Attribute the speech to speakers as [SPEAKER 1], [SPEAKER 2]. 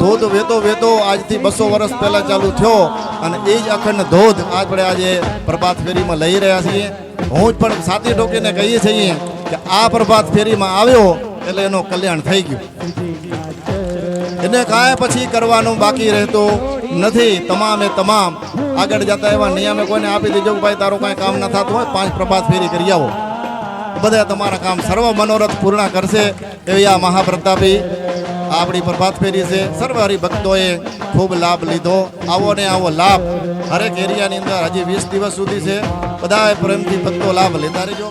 [SPEAKER 1] ધોધ વેતો વેતો આજથી 200 વર્ષ પહેલા ચાલુ થયો અને એ જ અખંડ ધોધ આપણે આજે પ્રભાત ફેરીમાં લઈ રહ્યા છીએ. હું જ પણ સાથી ઠોકીને કહીએ છીએ કે આ પ્રભાત ફેરીમાં આવ્યો એટલે એનું કલ્યાણ થઈ ગયું. એને કાંઈ પછી કરવાનું બાકી રહેતું નથી. તમામે તમામ આગળ જતા એવા નિયમે કોઈને આપી દેજો કે ભાઈ તારું કાંઈ કામ ન થતું હોય 5 પ્રભાત ફેરી કરી આવો, બધા તમારા કામ સર્વ મનોરથ પૂર્ણ કરશે. એવી આ મહાપ્રતાપી આપણી પ્રભાત ફેરી છે. સર્વ હરિભક્તોએ ખૂબ લાભ લીધો. આવો ને આવો લાભ હરેક એરિયાની અંદર હજી 20 દિવસ સુધી છે. બધાએ પ્રેમથી ભક્તો લાભ લેતા રહેજો.